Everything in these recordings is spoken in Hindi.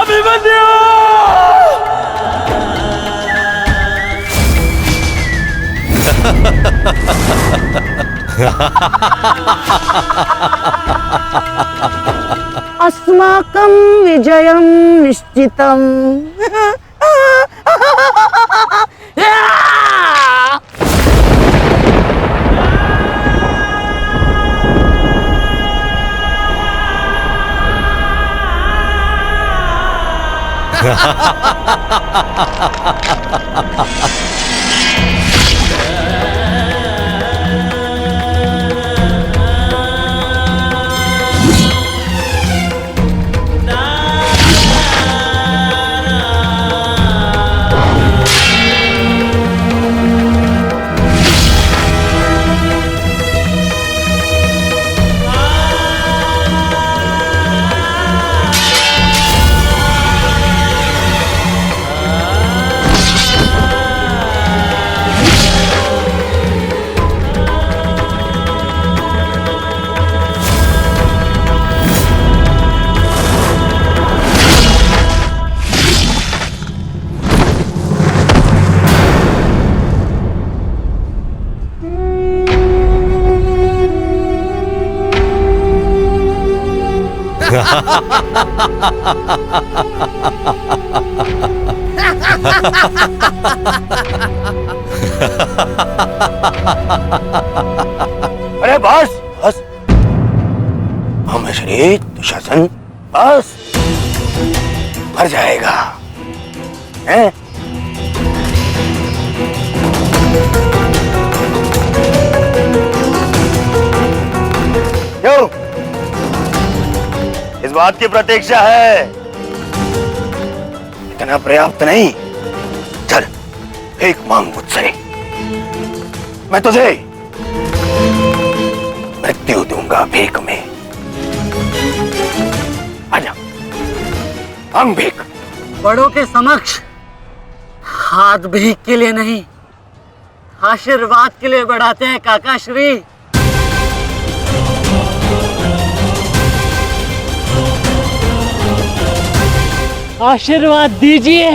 अभिमन्यु! अस्माकं विजयं निश्चितम्। अरे बस बस, श्री दुशासन बस, मर जाएगा हैं? क्यों? इस बात की प्रतीक्षा है? इतना पर्याप्त नहीं? चल भीख मांग मुझसे, मैं तुझे मृत्यु दूंगा भीख में। आजा, मांग भीख। बड़ों के समक्ष हाथ भीख के लिए नहीं, आशीर्वाद के लिए बढ़ाते हैं काका श्री। आशीर्वाद दीजिए।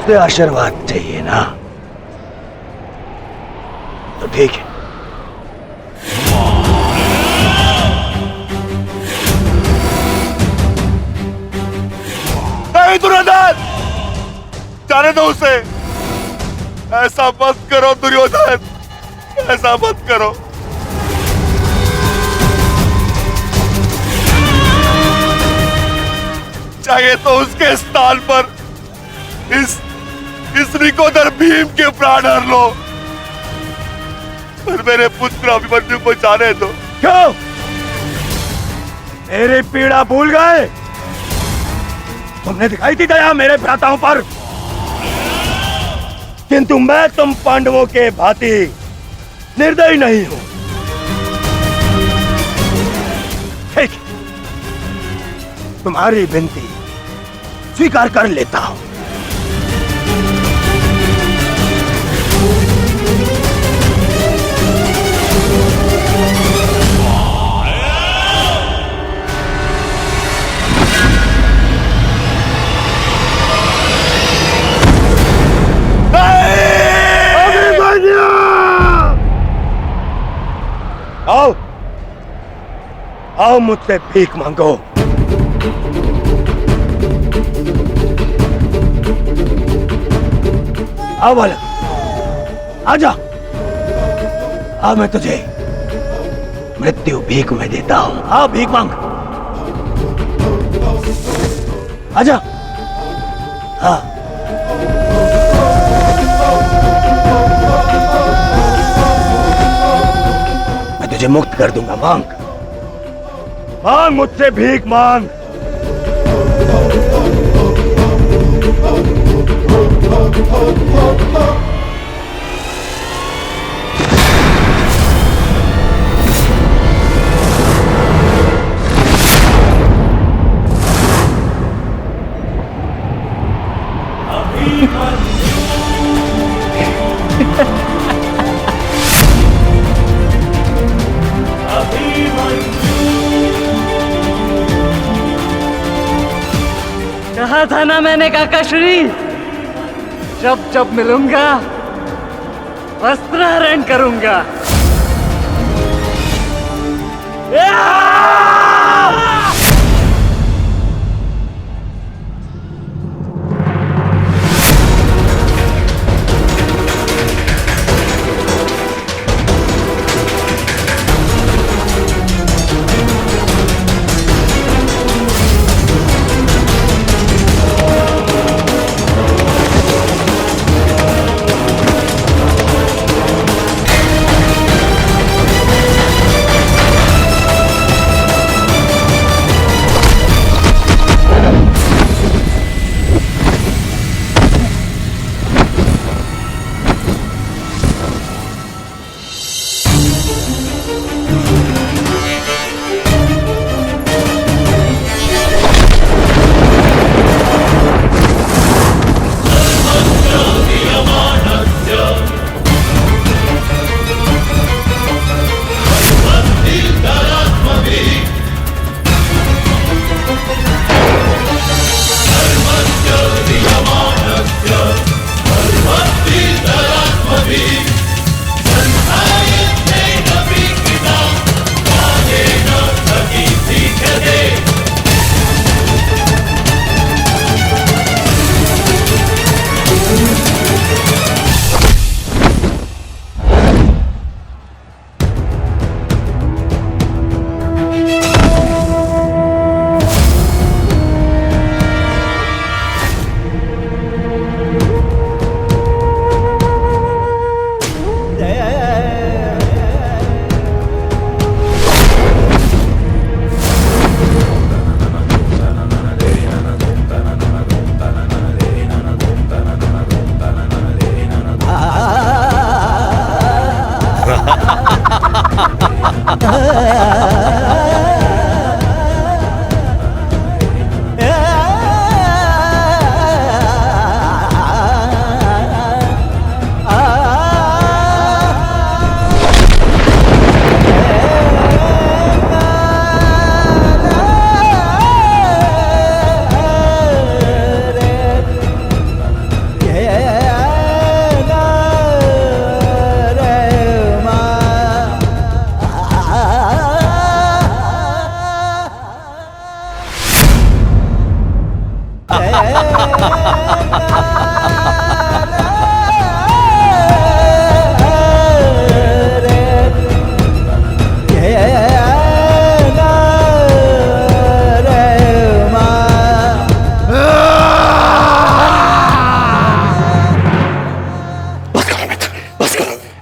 मुझसे आशीर्वाद चाहिए ना, तो ठीक है। नहीं दुर्योधन, जाने दो उसे। ऐसा मत करो दुर्योधन, ऐसा मत करो। चाहिए तो उसके स्थान पर इस रिकोदर भीम के प्राण हर लो, पर मेरे पुत्र अभिमन्यु को जाने दो। क्यों? मेरी पीड़ा भूल गए? तुमने दिखाई थी दया मेरे भ्राताओं पर, किंतु मैं तुम पांडवों के भांति निर्दयी नहीं हूं। ठीक, तुम्हारी विनती स्वीकार कर लेता हूं। आओ, आओ मुझसे भीख मांगो। आओ बालक, आजा। आ मैं तुझे मृत्यु भीख में देता हूं। आओ भीख मांग, आजा। हाँ, मैं तुझे मुक्त कर दूंगा। मांग, मांग मुझसे भीख मांग। कहा था ना मैंने काकाश्री, जब जब मिलूंगा वस्त्रहरण करूंगा।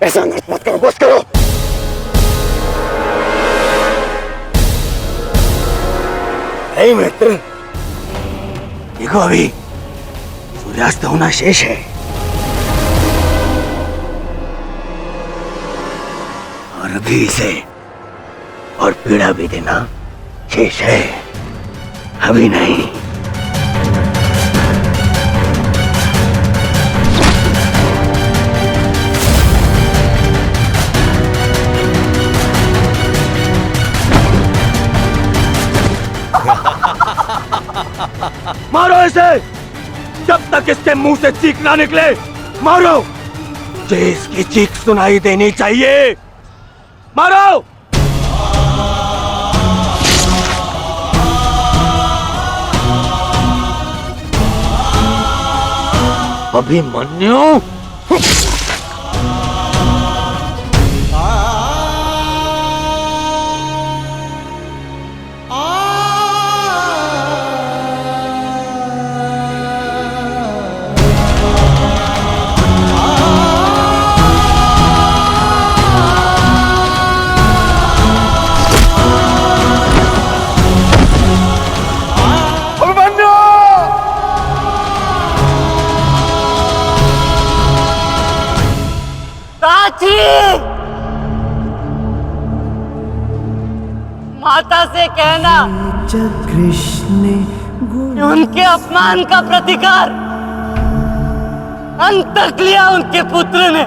ऐसा नृत्य मत करो, बस करो। हे मित्र, देखो अभी सूर्यास्त होना शेष है और अभी इसे और पीड़ा भी देना शेष है, अभी नहीं। मारो इसे, जब तक इसके मुंह से चीख ना निकले मारो। मुझे इसकी चीख सुनाई देनी चाहिए, मारो। अभिमन्यु, माता से कहना कि उनके अपमान का प्रतिकार अंत तक लिया उनके पुत्र ने।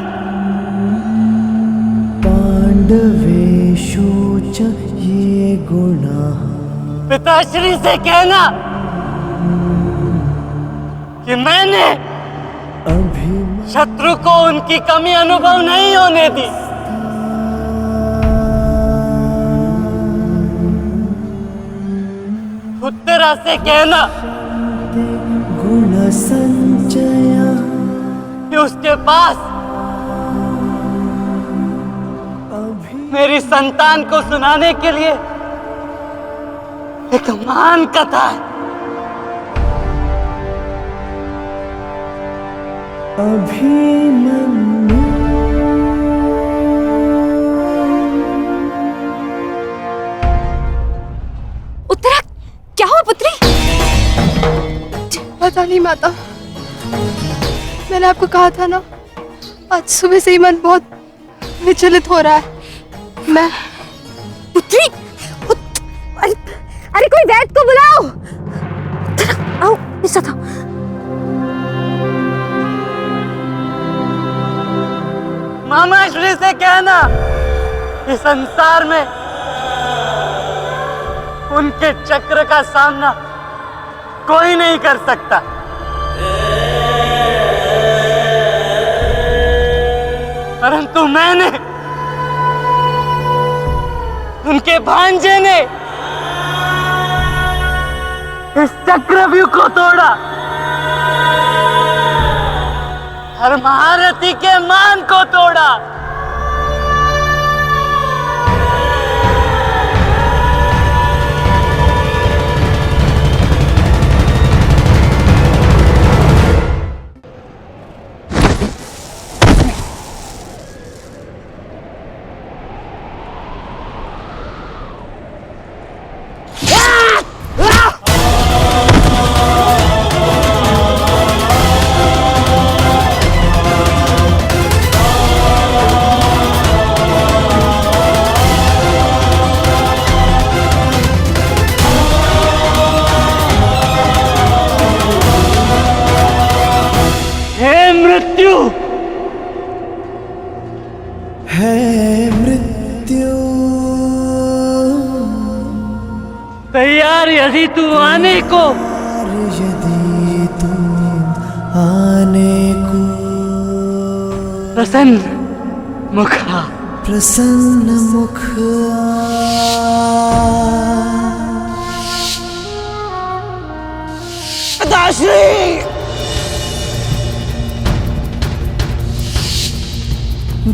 पांडवेषु च ये गुणाः। पिताश्री से कहना कि मैंने शत्रु को उनकी कमी अनुभव नहीं होने दी। उत्तरा से कहना गुण संचय कि उसके पास मेरी संतान को सुनाने के लिए एक महान कथा है। अभिमन्यु उत्तरा, क्या हुआ पुत्री? पता नहीं माता, मैंने आपको कहा था ना, आज सुबह से ही मन बहुत विचलित हो रहा है। मैं पुत्री, अरे कोई वैद्य को बुलाओ। आओ, ऐसा था। मामा श्री से कहना कि संसार में उनके चक्र का सामना कोई नहीं कर सकता। परंतु मैंने, उनके भांजे ने इस चक्रव्यूह को तोड़ा और महारथी के मान को तोड़ा। तैयार यदि तू आने को, यदि तू आने को प्रसन्न मुखा, प्रसन्न मुख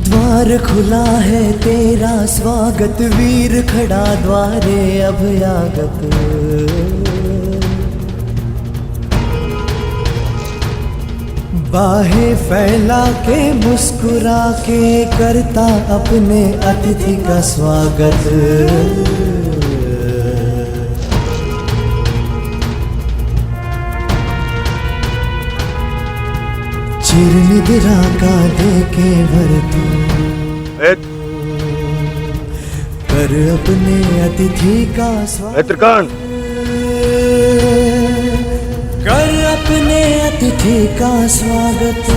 द्वार खुला है तेरा स्वागत, वीर खड़ा द्वारे अभयागत। बाहें फैला के मुस्कुरा के करता अपने अतिथि का स्वागत। चिर निद्रा का देके भर तू कर अपने अतिथि का स्वागत। त्रिकांड, कर अपने अतिथि का स्वागत।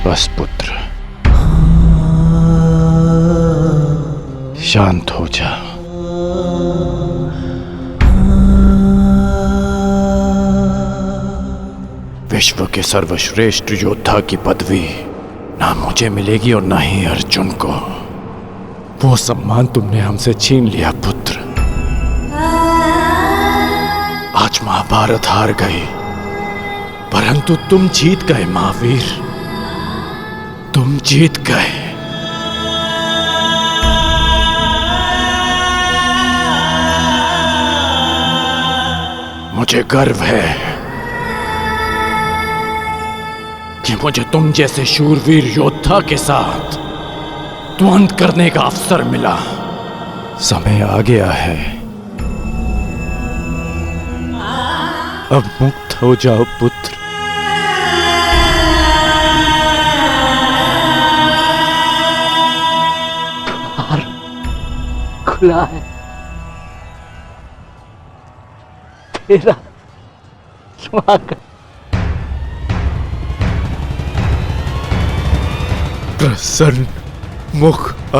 बस पुत्र, शांत हो जा। विश्व के सर्वश्रेष्ठ योद्धा की पदवी ना मुझे मिलेगी और ना ही अर्जुन को। वो सम्मान तुमने हमसे छीन लिया पुत्र। आज महाभारत हार गई, परंतु तुम जीत गए महावीर, तुम जीत गए। मुझे गर्व है कि मुझे तुम जैसे शूरवीर योद्धा के साथ द्वंद्व करने का अवसर मिला। समय आ गया है, अब मुक्त हो जाओ पुत्र। खुला है तेरा स्वागत। प्रसन्न मुख आ।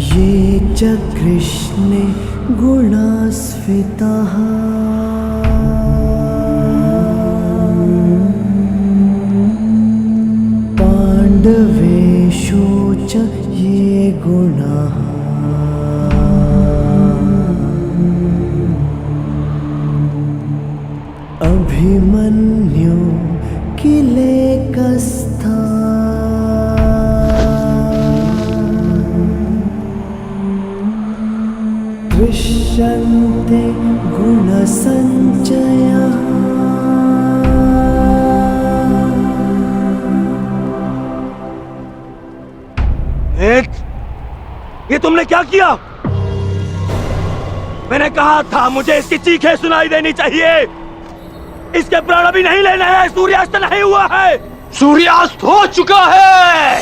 ये च कृष्णे गुणास्फितः पाण्डवेषु च ये गुणाः अभिमन्यु किलेकस्था दृश्यन्ते गुणसञ्चयः। ये तुमने क्या किया? मैंने कहा था मुझे इसकी चीखें सुनाई देनी चाहिए। इसके प्राण अभी नहीं लेने हैं, सूर्यास्त नहीं हुआ है। सूर्यास्त हो चुका है।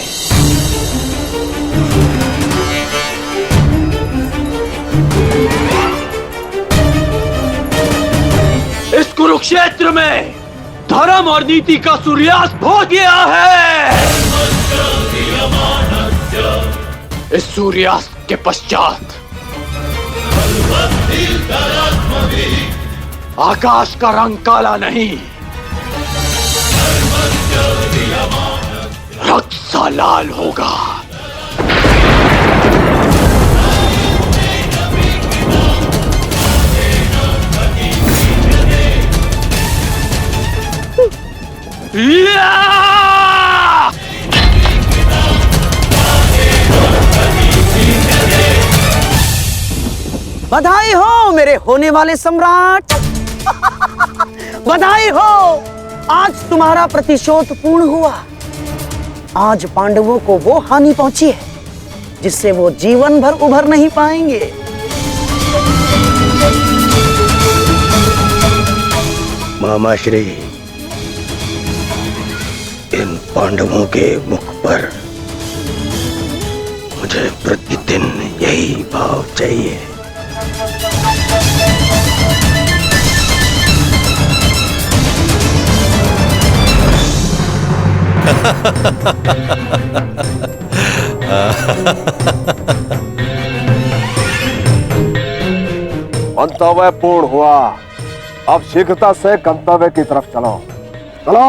इस कुरुक्षेत्र में धर्म और नीति का सूर्यास्त हो गया है। इस सूर्यास्त के पश्चात आकाश का रंग काला नहीं, रक्त सा लाल होगा। बधाई हो मेरे होने वाले सम्राट। बधाई हो, आज तुम्हारा प्रतिशोध पूर्ण हुआ। आज पांडवों को वो हानि पहुंची है जिससे वो जीवन भर उभर नहीं पाएंगे। मामाश्री, इन पांडवों के मुख पर मुझे प्रतिदिन यही भाव चाहिए। मंतव्य पूर्ण हुआ। अब शीघ्रता से गंतव्य की तरफ चलो। चलो।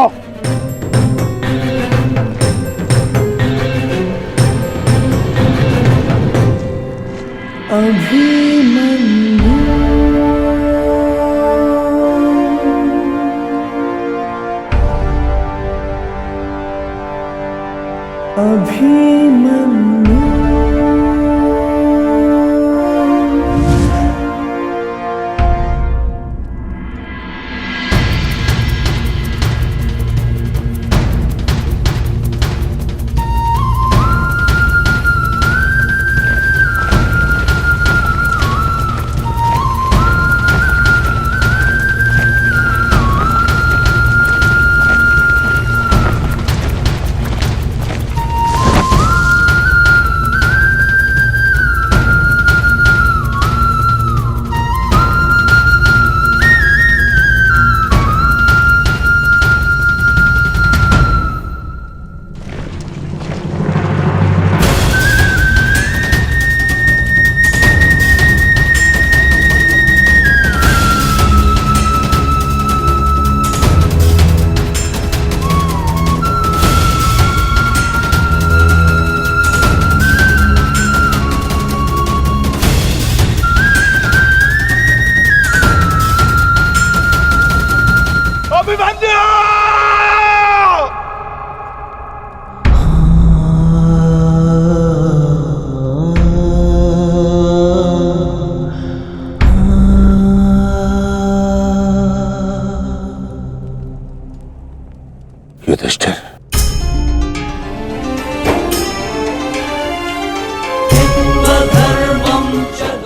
युधिष्ठिर,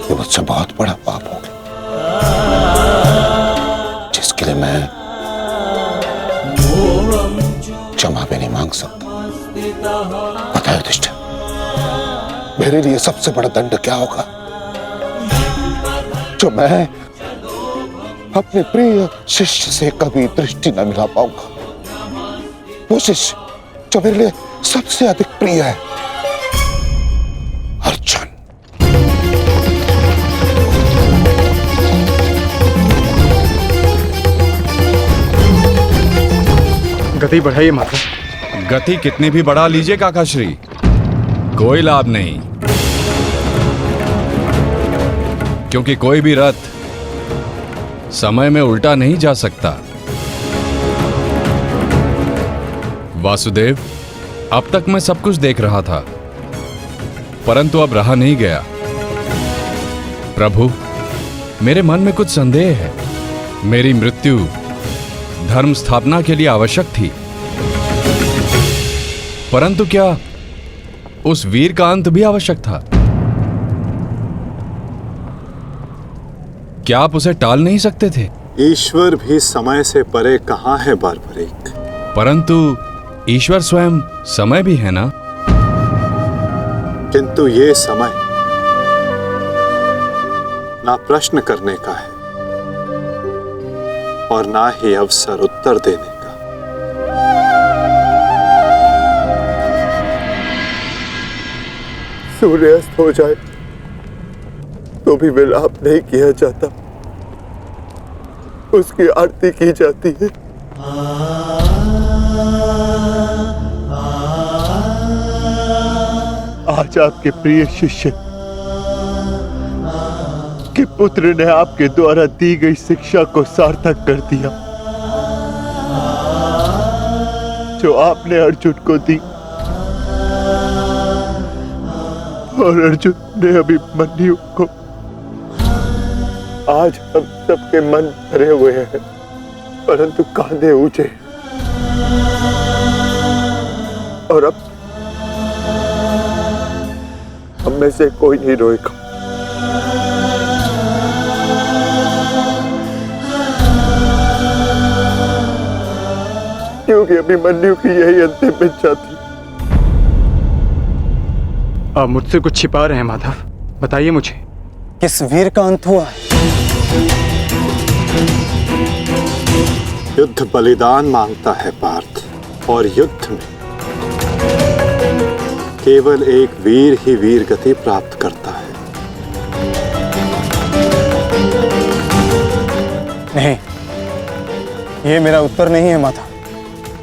ये मुझसे बहुत बड़ा पाप हो गया जिसके लिए मैं क्षमा भी नहीं मांग सकता। पता है युधिष्ठिर, मेरे लिए सबसे बड़ा दंड क्या होगा? जो मैं अपने प्रिय शिष्य से कभी दृष्टि न मिला पाऊंगा। वो शिष्य जो मेरे लिए सबसे अधिक प्रिय है, अर्जुन। गति बढ़ाइए माता। गति कितनी भी बढ़ा लीजिए काकाश्री, कोई लाभ नहीं, क्योंकि कोई भी रथ समय में उल्टा नहीं जा सकता। वासुदेव, अब तक मैं सब कुछ देख रहा था, परंतु अब रहा नहीं गया। प्रभु, मेरे मन में कुछ संदेह है। मेरी मृत्यु धर्म स्थापना के लिए आवश्यक थी, परंतु क्या उस वीर का अंत भी आवश्यक था? क्या आप उसे टाल नहीं सकते थे? ईश्वर भी समय से परे कहाँ है बारबरीक? परंतु ईश्वर स्वयं समय भी है ना? किंतु ये समय ना प्रश्न करने का है और ना ही अवसर उत्तर देने का। सूर्यास्त हो जाए तो भी विलाप नहीं किया जाता, उसकी आरती की जाती है। आज आपके प्रिय शिष्य के पुत्र ने आपके द्वारा दी गई शिक्षा को सार्थक कर दिया, जो आपने अर्जुन को दी। और अर्जुन ने अभिमन्यु को। आज हम सबके मन भरे हुए हैं, परंतु कांधे ऊंचे, और अब हम में से कोई नहीं रोएगा। क्योंकि अभिमन्यु की यही अंतिम इच्छा थी। आप मुझसे कुछ छिपा रहे हैं माधव, बताइए मुझे। किस वीर का अंत हुआ है? युद्ध बलिदान मांगता है पार्थ, और युद्ध में केवल एक वीर ही वीर गति प्राप्त करता है। नहीं, ये मेरा उत्तर नहीं है माता।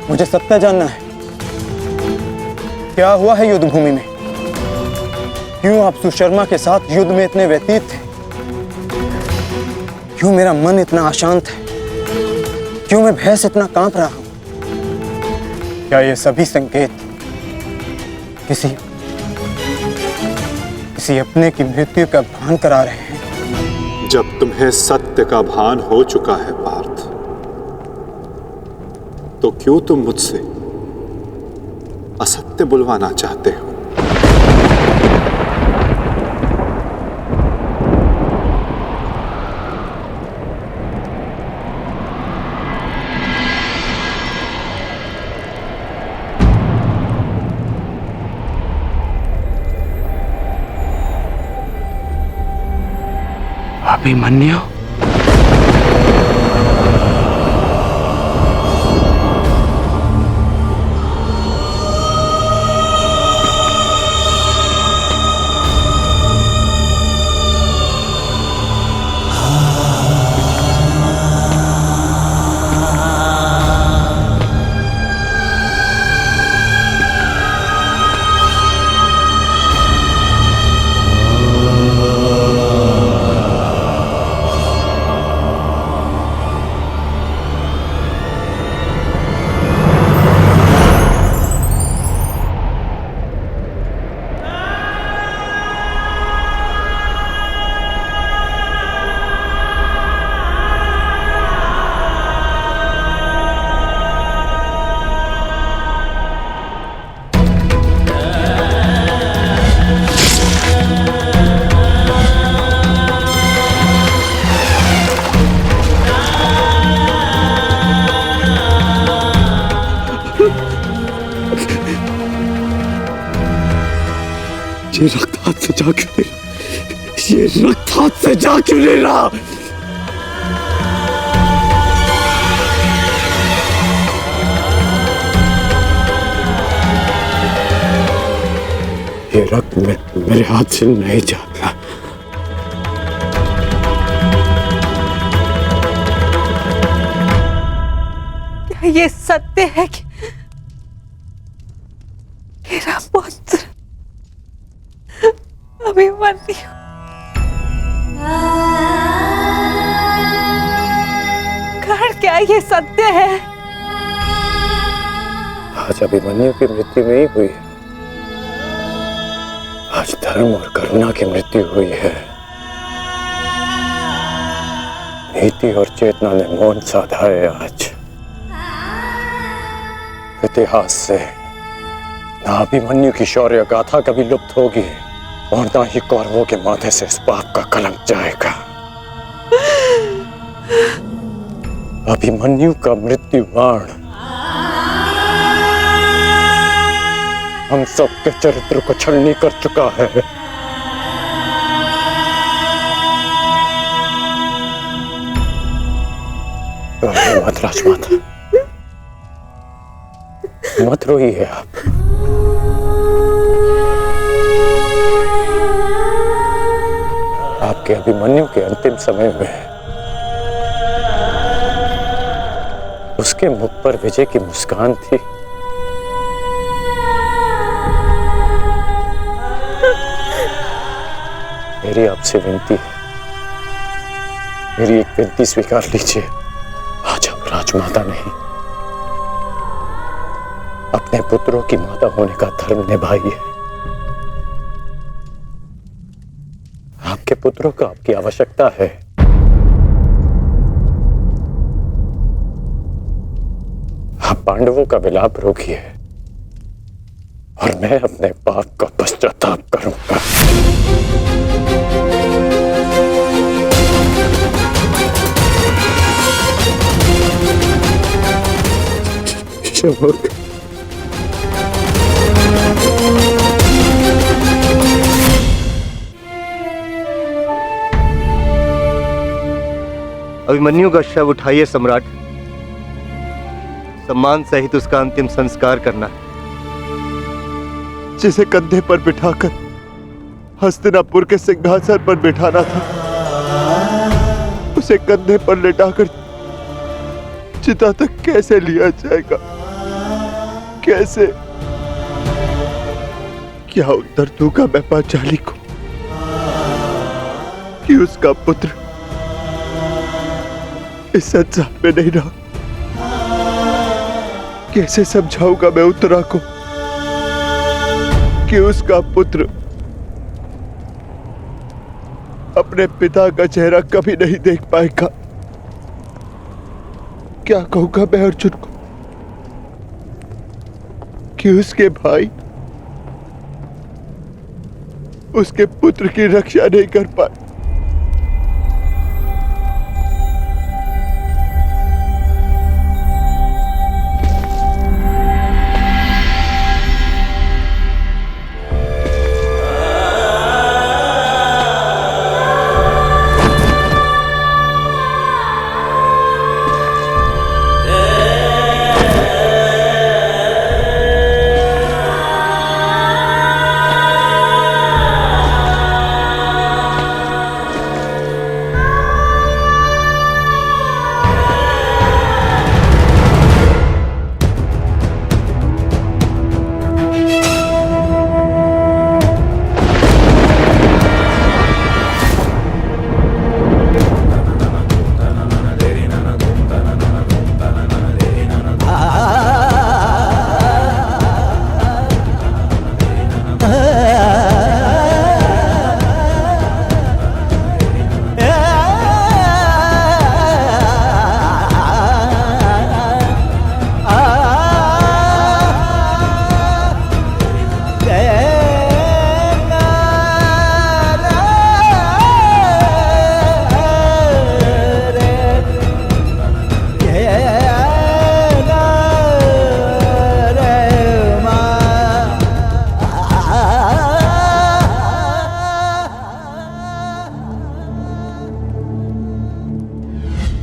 मुझे सत्य जानना है। क्या हुआ है युद्ध भूमि में? क्यों आप सुशर्मा के साथ युद्ध में इतने व्यतीत थे? क्यों मेरा मन इतना अशांत है? क्यों मैं भय से इतना कांप रहा हूं? क्या ये सभी संकेत किसी अपने की मृत्यु का भान करा रहे हैं? जब तुम्हें सत्य का भान हो चुका है पार्थ, तो क्यों तुम मुझसे असत्य बुलवाना चाहते हो? अभिमन्यु? ये रक्त हाथ से जा क्यों नहीं रहा? ये रक्त हाथ से जा क्यों नहीं रहा? ये रक्त मेरे हाथ से नहीं जा रहा। क्या ये सत्य है कि मेरा पुत्र अभिमन्यु कर्ण, क्या ये सत्य है? आज अभिमन्यु की मृत्यु नहीं हुई है, आज धर्म और करुणा की मृत्यु हुई है। नीति और चेतना ने मौन साधा है। आज इतिहास से ना अभिमन्यु की शौर्य गाथा कभी लुप्त होगी और ना ही कौरवों के माथे से इस पाप का कलंक जाएगा। अभिमन्यु का मृत्यु बाण हम सबके चरित्र को छलनी कर चुका है। मत राजमाता, मत रोइए आप। आपके अभिमन्यु के अंतिम समय में उसके मुख पर विजय की मुस्कान थी। मेरी आपसे विनती है, मेरी एक विनती स्वीकार लीजिए। आज आप राजमाता नहीं, अपने पुत्रों की माता होने का धर्म निभाइए। आपके पुत्रों को आपकी आवश्यकता है। आप पांडवों का विलाप रोकिए और मैं अपने पाप का पश्चाताप करूंगा। अभिमन्यु का शव उठाइए सम्राट, सम्मान सहित उसका अंतिम संस्कार करना है। जिसे कंधे पर बिठाकर हस्तिनापुर के सिंहासन पर बिठाना था, उसे कंधे पर लेटाकर चिता तक कैसे लिया जाएगा? कैसे? क्या उत्तर दूंगा मैं पांचाली को कि उसका पुत्र इस संसार में नहीं रहा? कैसे समझाऊंगा मैं उत्तरा को कि उसका पुत्र अपने पिता का चेहरा कभी नहीं देख पाएगा? क्या कहूंगा मैं अर्जुन को कि उसके भाई उसके पुत्र की रक्षा नहीं कर पाए?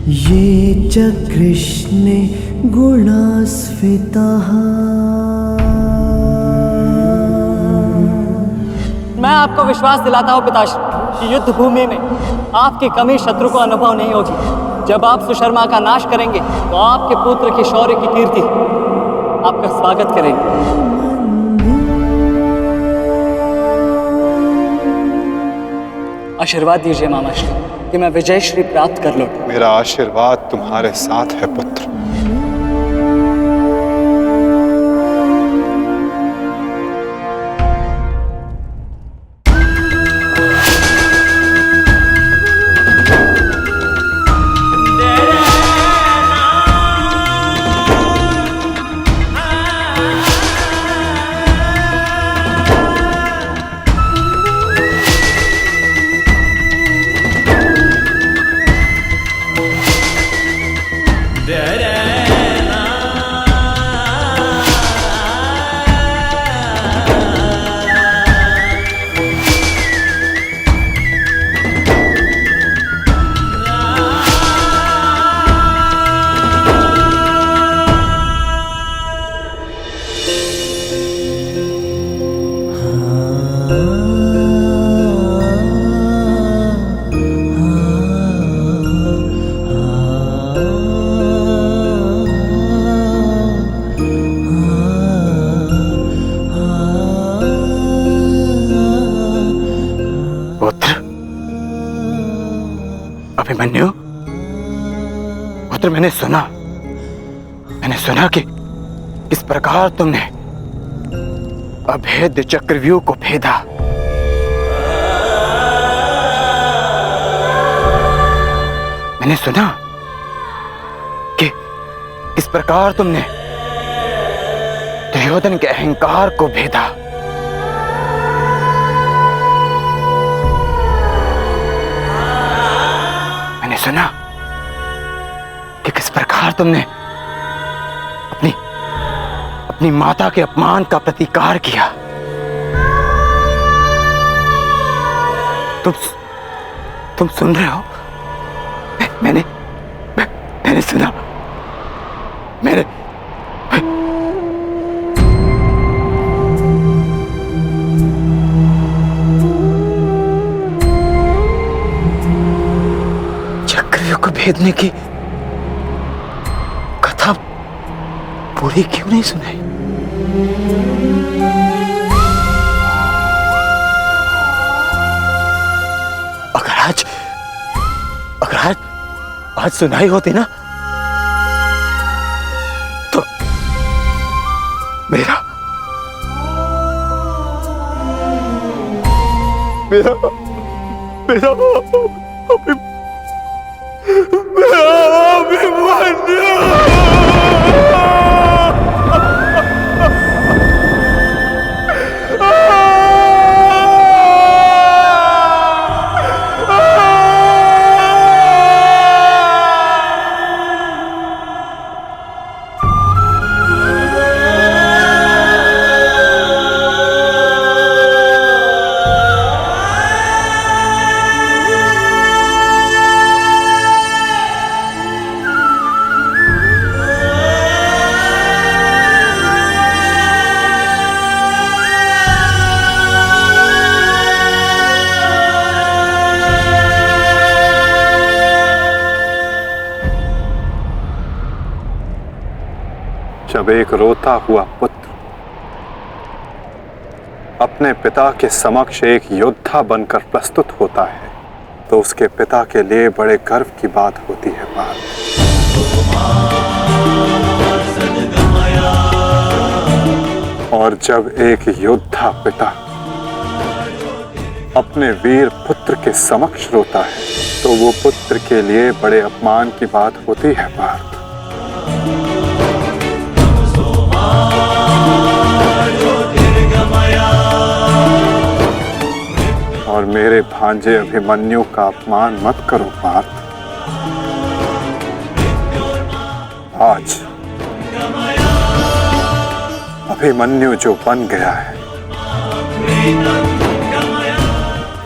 ये च कृष्णे गुणास्फितः। मैं आपको विश्वास दिलाता हूँ पिताश्री कि युद्ध भूमि में आपकी कमी शत्रु को अनुभव नहीं होगी। जब आप सुशर्मा का नाश करेंगे तो आपके पुत्र की शौर्य की कीर्ति आपका स्वागत करेंगे। आशीर्वाद दीजिए मामाश्री कि मैं विजय श्री प्राप्त कर लूं। मेरा आशीर्वाद तुम्हारे साथ है पुत्र। मन्यु, पुत्र मैंने सुना कि किस प्रकार तुमने अभेद्य चक्रव्यूह को भेदा। मैंने सुना कि किस प्रकार तुमने दुर्योधन के अहंकार को भेदा। मैंने सुना कि किस प्रकार तुमने अपनी माता के अपमान का प्रतिकार किया। तुम सुन रहे हो? मैंने सुना। मेरे चक्रव्यूह को भेदने की कथा पूरी क्यों नहीं सुनाई? अगर आज सुनाई होती ना तो मेरा जब एक रोता हुआ पुत्र अपने पिता के समक्ष एक योद्धा बनकर प्रस्तुत होता है तो उसके पिता के लिए बड़े गर्व की बात होती है। और जब एक योद्धा पिता अपने वीर पुत्र के समक्ष रोता है तो वो पुत्र के लिए बड़े अपमान की बात होती है। पार्थ, और मेरे भांजे अभिमन्यु का अपमान मत करो पार्थ। आज अभिमन्यु जो बन गया है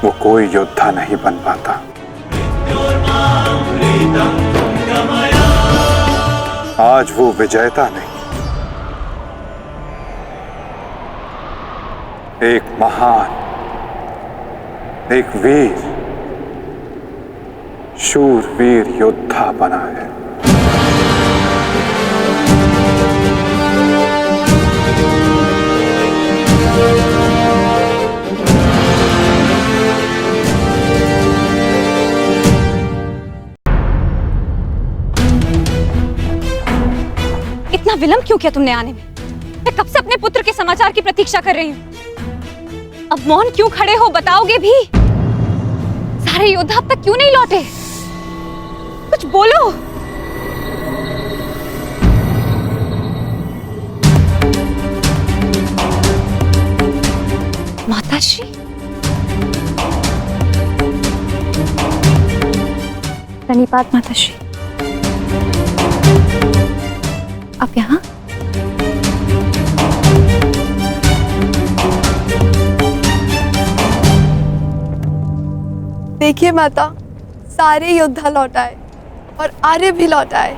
वो कोई योद्धा नहीं बन पाता। आज वो विजेता नहीं, एक महान, एक वीर, शूरवीर योद्धा बना है। इतना विलंब क्यों किया तुमने आने में? मैं कब से अपने पुत्र के समाचार की प्रतीक्षा कर रही हूँ। अब मौन क्यों खड़े हो, बताओगे भी? सारे योद्धा अब तक क्यों नहीं लौटे? कुछ बोलो। माताश्री, प्रणिपात माताश्री। आप यहाँ? देखिए माता, सारे योद्धा लौट आए और आर्य भी लौट आए।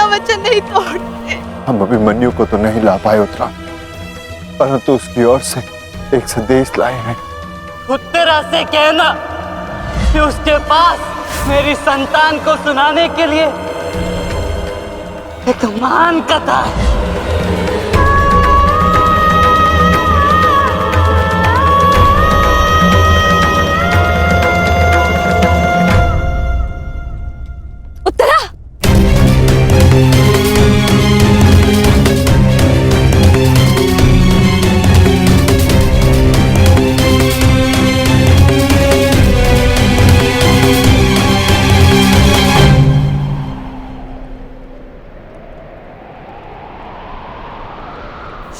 अपना वचन नहीं तोड़ते। हम अभिमन्यु को तो नहीं ला पाए उत्तरा, परंतु उसकी ओर से एक संदेश लाए हैं। उत्तरा से कहना कि उसके पास मेरी संतान को सुनाने के लिए एक महान कथा है।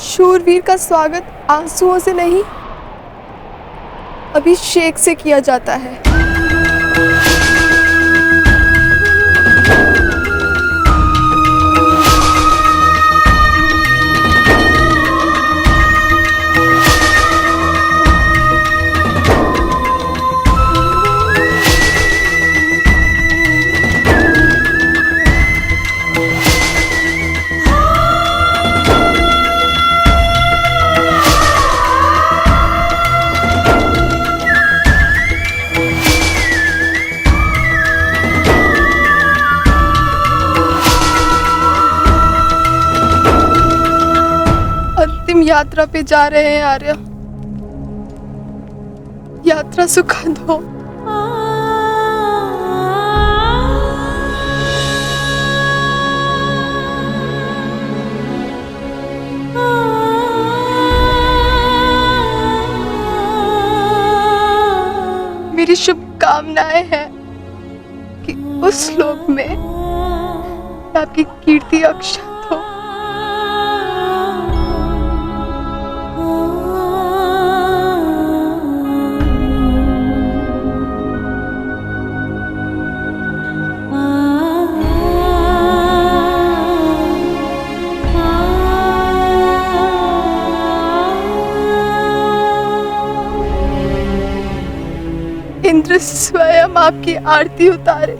शूरवीर का स्वागत आंसुओं से नहीं, अभिषेक से किया जाता है। यात्रा पे जा रहे हैं आर्य, यात्रा सुखद हो। मेरी शुभकामनाएं हैं कि उस लोक में आपकी कीर्ति अक्षत हो। इंद्र स्वयं आपकी आरती उतारे।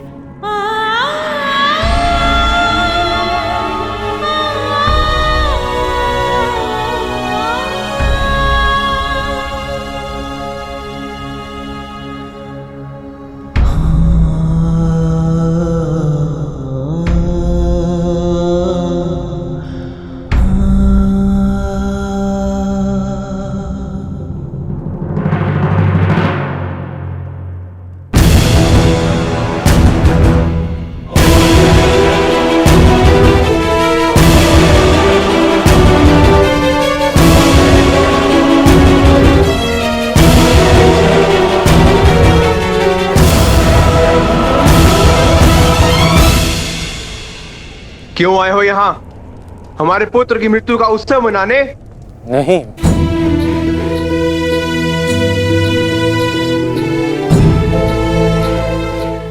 क्यों आए हो यहाँ? हमारे पुत्र की मृत्यु का उत्सव मनाने? नहीं,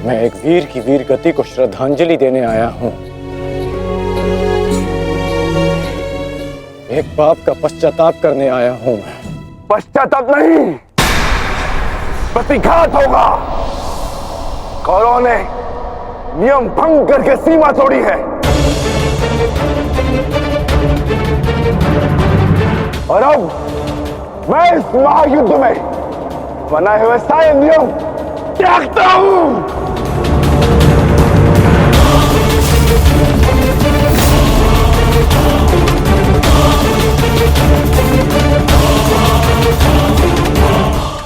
मैं एक वीर की वीर गति को श्रद्धांजलि देने आया हूं। एक पाप का पश्चाताप करने आया हूं। पश्चाताप नहीं, प्रतिघात होगा। कौरवों ने नियम भंग करके सीमा तोड़ी है और अब मैं इस महायुद्ध में बनाए हुए सारे नियम त्यागता हूं।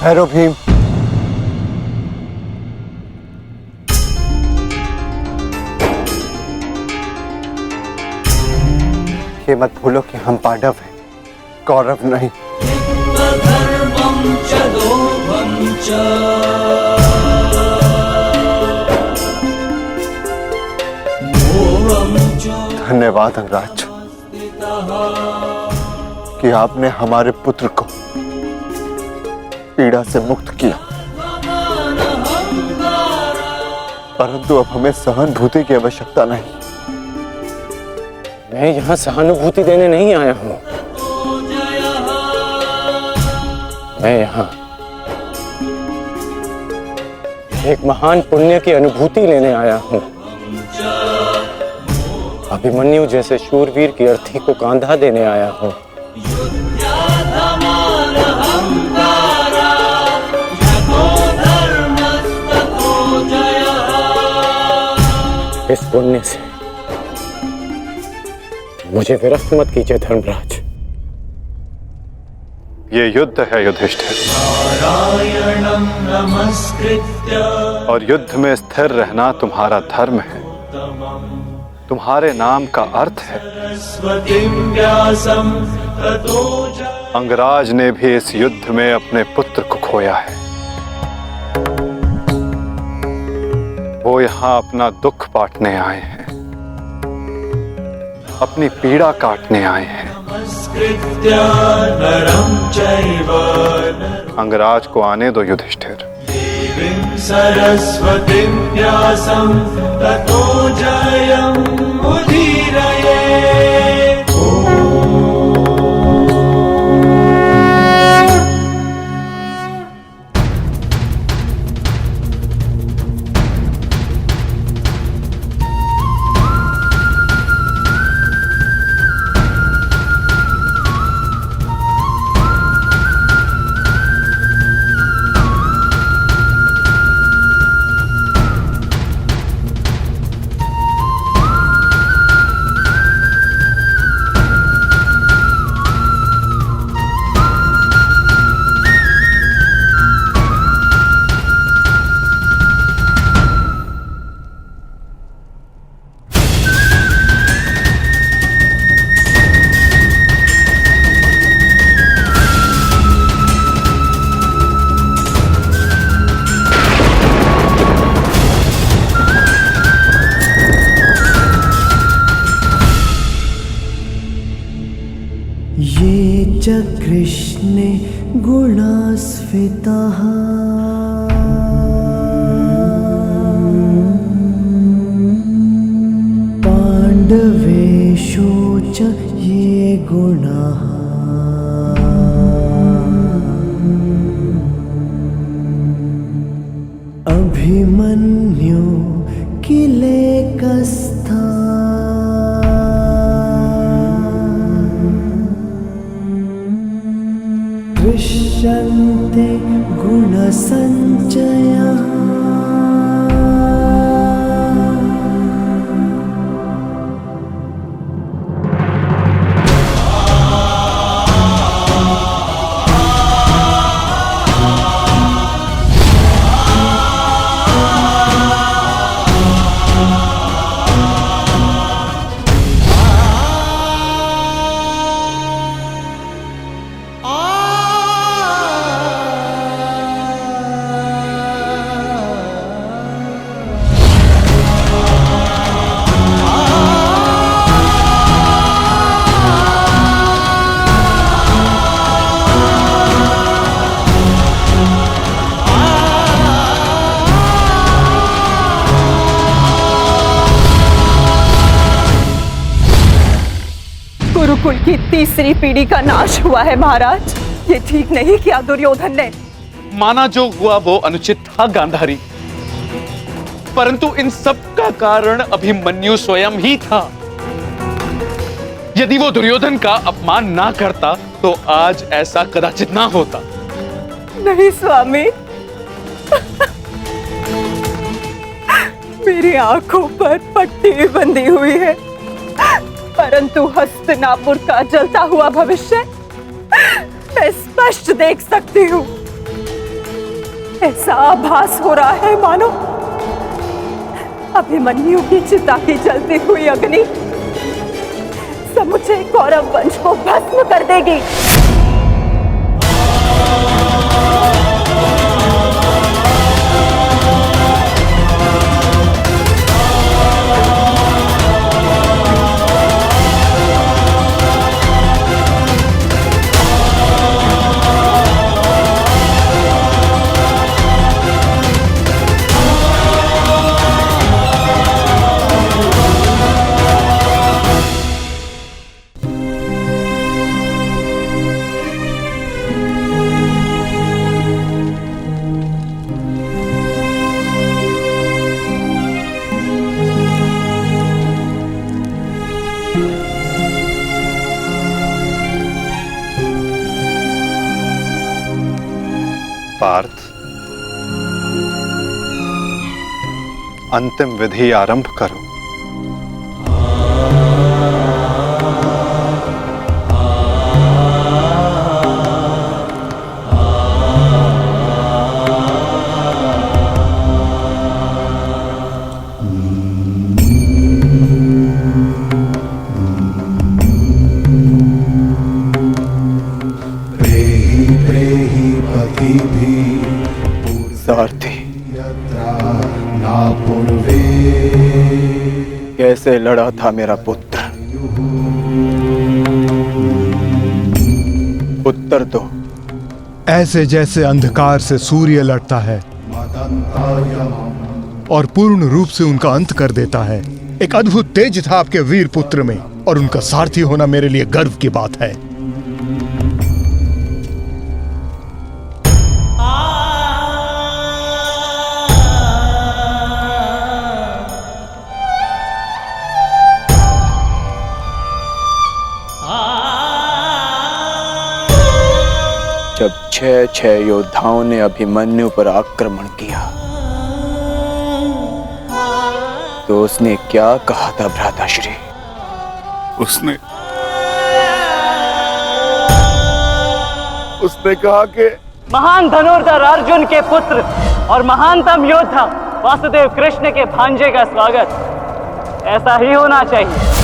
भैरव भीम, ये मत भूलो कि हम पांडव हैं, कौरव नहीं। धन्यवाद अंगराज कि आपने हमारे पुत्र को पीड़ा से मुक्त किया, परंतु अब हमें सहानुभूति की आवश्यकता नहीं। मैं यहाँ सहानुभूति देने नहीं आया हूँ, मैं यहाँ एक महान पुण्य की अनुभूति लेने आया हूँ। अभिमन्यु जैसे शूरवीर की अर्थी को कांधा देने आया हूं। इस पुण्य से मुझे विरक्त मत कीजिए धर्मराज। ये युद्ध है युधिष्ठिर, और युद्ध में स्थिर रहना तुम्हारा धर्म है, तुम्हारे नाम का अर्थ है। अंगराज ने भी इस युद्ध में अपने पुत्र को खोया है। वो यहां अपना दुख बांटने आए हैं, अपनी पीड़ा काटने आए हैं। अंगराज को आने दो युधिष्ठिर। ये च कृष्णे गुणास्फितः पाण्डवेषु च ये गुणाः अभिमन्यु किलेकस्था दृश्यन्ते गुणसञ्चयः। गुरुकुल की तीसरी पीढ़ी का नाश हुआ है महाराज। ये ठीक नहीं किया दुर्योधन ने। माना जो हुआ वो अनुचित था गांधारी, परंतु इन सब का कारण अभिमन्यु स्वयं ही था। यदि वो दुर्योधन का अपमान ना करता तो आज ऐसा कदाचित ना होता। नहीं स्वामी, मेरी आंखों पर पट्टी बंधी हुई है, परंतु हस्तिनापुर का जलता हुआ भविष्य मैं स्पष्ट देख सकती हूँ। ऐसा आभास हो रहा है मानो अभिमन्यु की चिता की जलती हुई अग्नि समुचे कौरव वंश को भस्म कर देगी। पार्थ, अंतिम विधि आरंभ करो। सारथी, कैसे लड़ा था मेरा पुत्र? उत्तर दो। ऐसे जैसे अंधकार से सूर्य लड़ता है और पूर्ण रूप से उनका अंत कर देता है। एक अद्भुत तेज था आपके वीर पुत्र में, और उनका सारथी होना मेरे लिए गर्व की बात है। जब 6 योद्धाओं ने अभिमन्यु पर आक्रमण किया तो उसने क्या कहा था भ्राताश्री? उसने कहा कि महान धनुर्धर अर्जुन के पुत्र और महानतम योद्धा वासुदेव कृष्ण के भांजे का स्वागत ऐसा ही होना चाहिए।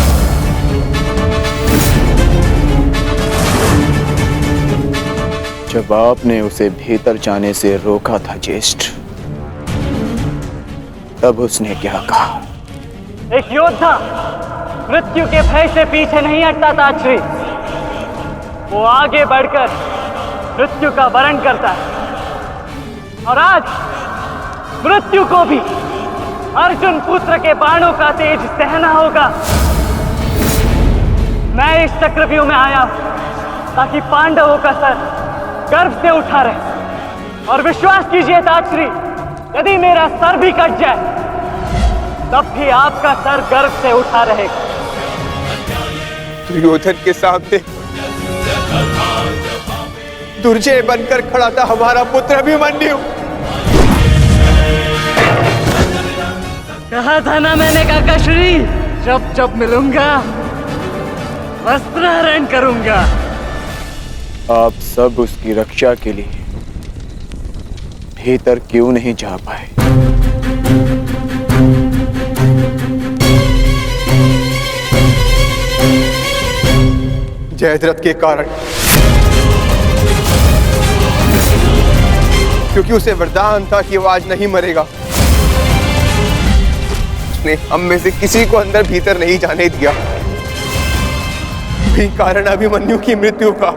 जब आपने उसे भीतर जाने से रोका था ज्येष्ठ, तब उसने क्या कहा? एक योद्धा मृत्यु के भय से पीछे नहीं हटता था श्री, वो आगे बढ़कर मृत्यु का वरण करता है। और आज मृत्यु को भी अर्जुन पुत्र के बाणों का तेज सहना होगा। मैं इस चक्रव्यूह में आया हूं ताकि पांडवों का सर गर्व से उठा रहे। और विश्वास कीजिए ताजश्री, यदि मेरा सर भी कट जाए तब भी आपका सर गर्व से उठा रहेगा। दुर्योधन के सामने दुर्जय बनकर खड़ा था हमारा पुत्र अभिमन्यु। कहा था ना मैंने काकाश्री, जब जब मिलूंगा वस्त्रहरण करूंगा। आप सब उसकी रक्षा के लिए भीतर क्यों नहीं जा पाए? जयद्रथ के कारण, क्योंकि उसे वरदान था कि वो आज नहीं मरेगा। उसने हम में से किसी को अंदर भीतर नहीं जाने दिया। भी कारण अभिमन्यु की मृत्यु का।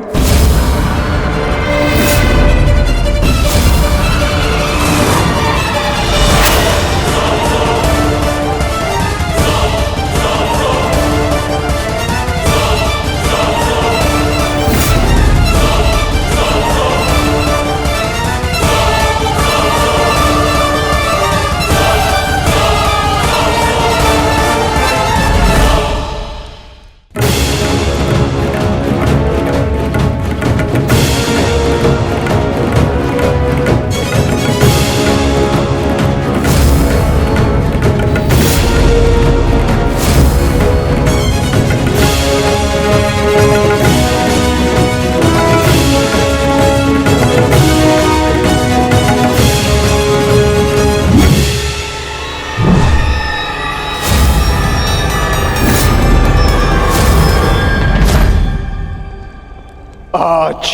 आज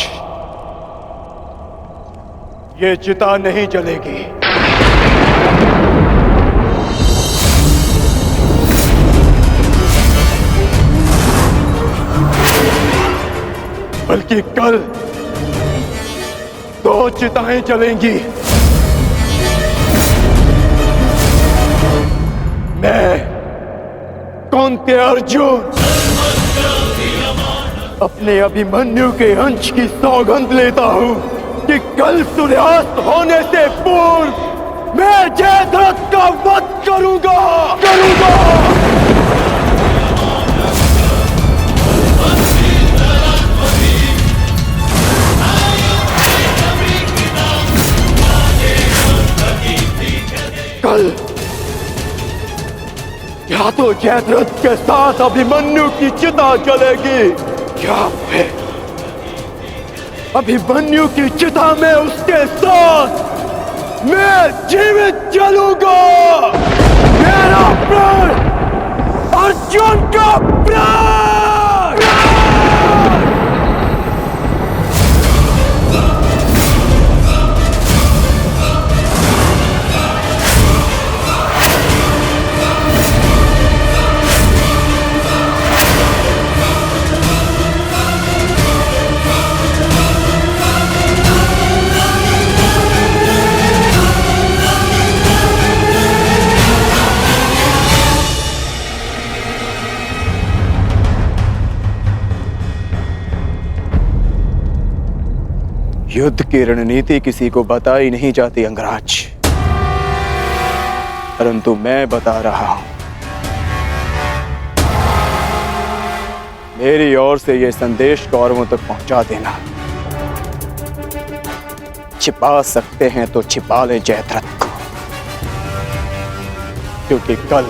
ये चिता नहीं जलेगी। बल्कि कल 2 चिताएं जलेंगी। मैं कौन्ते अर्जुन अपने अभिमन्यु के अंश की सौगंध लेता हूं कि कल सूर्यास्त होने से पूर्व मैं जयद्रथ का वध करूंगा। या तो जयद्रथ के साथ अभिमन्यु की चिता जलेगी या फिर अभिमन्यु की चिता में उसके साथ मैं जीवित जलूंगा। मेरा प्राण अर्जुन का प्राण। युद्ध की रणनीति किसी को बताई नहीं जाती अंगराज, परंतु मैं बता रहा हूं। मेरी ओर से यह संदेश कौरवों तक पहुंचा देना। छिपा सकते हैं तो छिपा ले जयद्रथ को, क्योंकि कल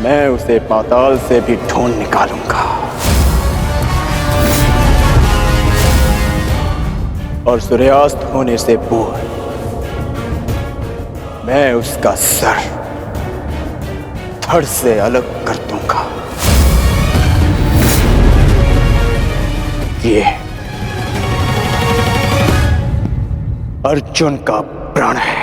मैं उसे पाताल से भी ढूंढ निकालूंगा और सूर्यास्त होने से पूर्व मैं उसका सर धड़ से अलग कर दूंगा। ये अर्जुन का प्रण है।